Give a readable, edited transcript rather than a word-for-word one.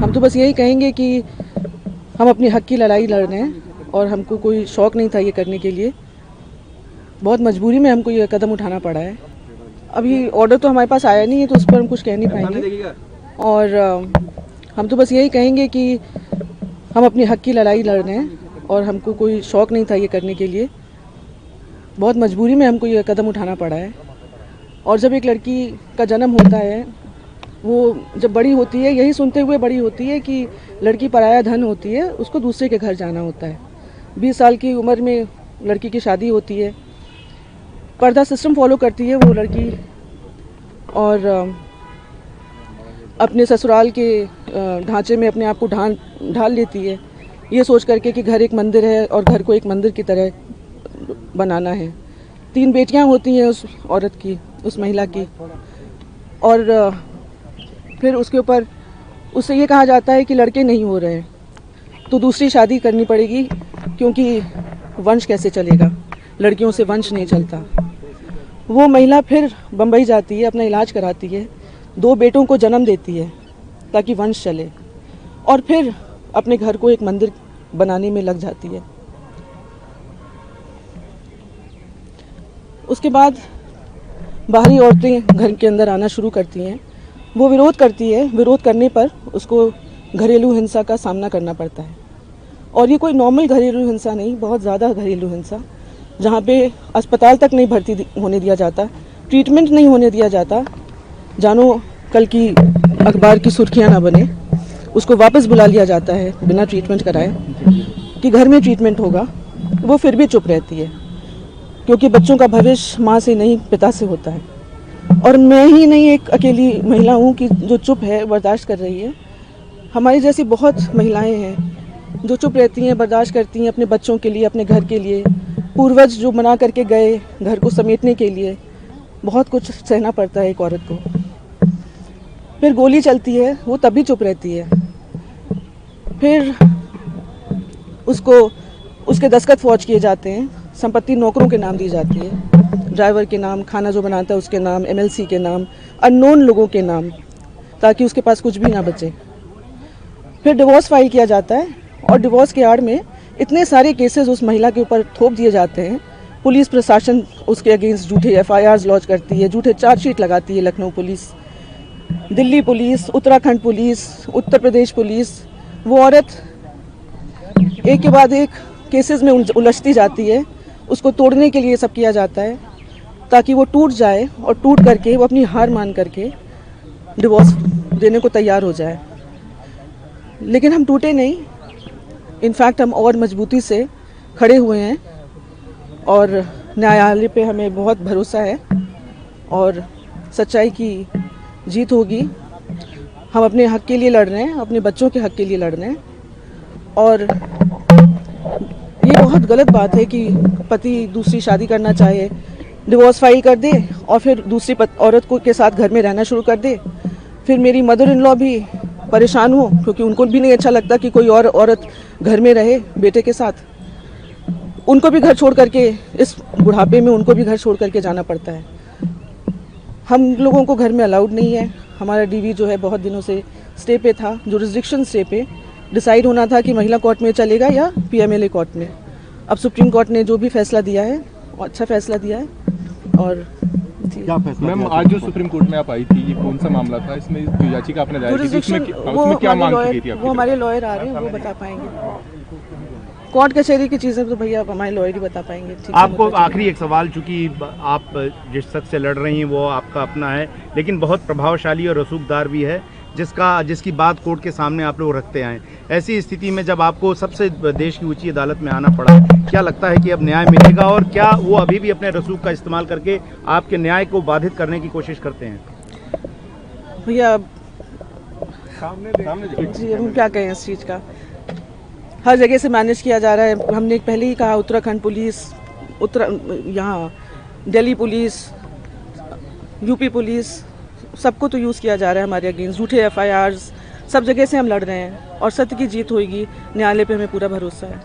हम तो बस यही कहेंगे कि हम अपनी हक की लड़ाई लड़ रहे हैं और हमको कोई शौक़ नहीं था ये करने के लिए। बहुत मजबूरी में हमको ये कदम उठाना पड़ा है। अभी ऑर्डर तो हमारे पास आया नहीं है तो उस पर हम कुछ कह नहीं पाएंगे। और हम तो बस यही कहेंगे कि हम अपनी हक की लड़ाई लड़ रहे हैं और हमको कोई शौक़ नहीं था ये करने के लिए। बहुत मजबूरी में हमको ये कदम उठाना पड़ा है। और जब एक लड़की का जन्म होता है, वो जब बड़ी होती है, यही सुनते हुए बड़ी होती है कि लड़की पराया धन होती है, उसको दूसरे के घर जाना होता है। 20 साल की उम्र में लड़की की शादी होती है, पर्दा सिस्टम फॉलो करती है वो लड़की और अपने ससुराल के ढांचे में अपने आप को ढाल लेती है, ये सोच करके कि घर एक मंदिर है और घर को एक मंदिर की तरह बनाना है। 3 बेटियां होती हैं उस औरत की, उस महिला की। और फिर उसके ऊपर उससे ये कहा जाता है कि लड़के नहीं हो रहे हैं तो दूसरी शादी करनी पड़ेगी, क्योंकि वंश कैसे चलेगा, लड़कियों से वंश नहीं चलता। वो महिला फिर बम्बई जाती है, अपना इलाज कराती है, 2 बेटों को जन्म देती है ताकि वंश चले, और फिर अपने घर को एक मंदिर बनाने में लग जाती है। उसके बाद बाहरी औरतें घर के अंदर आना शुरू करती हैं। वो विरोध करती है, विरोध करने पर उसको घरेलू हिंसा का सामना करना पड़ता है। और ये कोई नॉर्मल घरेलू हिंसा नहीं, बहुत ज़्यादा घरेलू हिंसा, जहाँ पे अस्पताल तक नहीं भर्ती होने दिया जाता, ट्रीटमेंट नहीं होने दिया जाता, जानो कल की अखबार की सुर्खियाँ ना बने, उसको वापस बुला लिया जाता है बिना ट्रीटमेंट कराए कि घर में ट्रीटमेंट होगा। वो फिर भी चुप रहती है, क्योंकि बच्चों का भविष्य माँ से नहीं पिता से होता है। और मैं ही नहीं एक अकेली महिला हूँ कि जो चुप है, बर्दाश्त कर रही है। हमारी जैसी बहुत महिलाएं हैं जो चुप रहती हैं, बर्दाश्त करती हैं अपने बच्चों के लिए, अपने घर के लिए। पूर्वज जो मना करके गए घर को समेटने के लिए, बहुत कुछ सहना पड़ता है एक औरत को। फिर गोली चलती है, वो तब भी चुप रहती है। फिर उसको उसके दस्तखत फौज किए जाते हैं, संपत्ति नौकरों के नाम दी जाती है, ड्राइवर के नाम, खाना जो बनाता है उसके नाम, MLC के नाम, अननोन लोगों के नाम, ताकि उसके पास कुछ भी ना बचे। फिर डिवोर्स फाइल किया जाता है और डिवोर्स के आड़ में इतने सारे केसेस उस महिला के ऊपर थोप दिए जाते हैं। पुलिस प्रशासन उसके अगेंस्ट झूठे FIRs लॉन्च करती है, झूठे चार्जशीट लगाती है। Lucknow police, Delhi police, Uttarakhand police, Uttar Pradesh police. वो औरत एक के बाद एक केसेस में उलझती जाती है। उसको तोड़ने के लिए सब किया जाता है ताकि वो टूट जाए, और टूट करके वो अपनी हार मान करके डिवोर्स देने को तैयार हो जाए। लेकिन हम टूटे नहीं, इनफैक्ट हम और मजबूती से खड़े हुए हैं और न्यायालय पे हमें बहुत भरोसा है और सच्चाई की जीत होगी। हम अपने हक के लिए लड़ रहे हैं, अपने बच्चों के हक के लिए लड़ रहे हैं। और ये बहुत गलत बात है कि पति दूसरी शादी करना चाहे, डिवोर्स फाइल कर दे और फिर दूसरी औरत को के साथ घर में रहना शुरू कर दे। फिर मेरी मदर इन लॉ भी परेशान हो, क्योंकि उनको भी नहीं अच्छा लगता कि कोई और औरत घर में रहे बेटे के साथ। उनको भी घर छोड़ करके, इस बुढ़ापे में उनको भी घर छोड़ करके जाना पड़ता है। हम लोगों को घर में अलाउड नहीं है। हमारा DV जो है बहुत दिनों से स्टे पे था, जुरिस्डिक्शन स्टे पे। डिसाइड होना था कि महिला कोर्ट में चलेगा या PMLA कोर्ट में। अब सुप्रीम कोर्ट ने जो भी फैसला दिया है, अच्छा फैसला दिया है। और क्या फैसला? मैम, आज जो सुप्रीम कोर्ट में आप आई थी, ये कौन सा मामला था? इसमें जो याचिका आपने दायर की थी, उसमें क्या मांग की थी? वो हमारे लॉयर आ रहे हैं, वो बता पाएंगे। कोर्ट कचहरी की चीज़ें तो भैया हमारे लॉयर ही बता पाएंगे। आपको आखिरी एक सवाल, चूंकि आप जिस शख्स से लड़ रही हैं वो आपका अपना है, लेकिन बहुत प्रभावशाली और रसूखदार भी है, जिसकी बात कोर्ट के सामने आप लोग रखते आए। ऐसी स्थिति में जब आपको सबसे देश की ऊंची अदालत में आना पड़ा, क्या लगता है कि अब न्याय मिलेगा? और क्या वो अभी भी अपने रसूख का इस्तेमाल करके आपके न्याय को बाधित करने की कोशिश करते हैं? भैया जी, हम क्या कहें इस चीज़ का। हर जगह से मैनेज किया जा रहा है। हमने पहले ही कहा, उत्तराखंड पुलिस, यहाँ दिल्ली पुलिस, UP पुलिस, सबको तो यूज़ किया जा रहा है हमारे अगेंस्ट, झूठे FIRs, सब जगह से हम लड़ रहे हैं और सत्य की जीत होगी। न्यायालय पे हमें पूरा भरोसा है।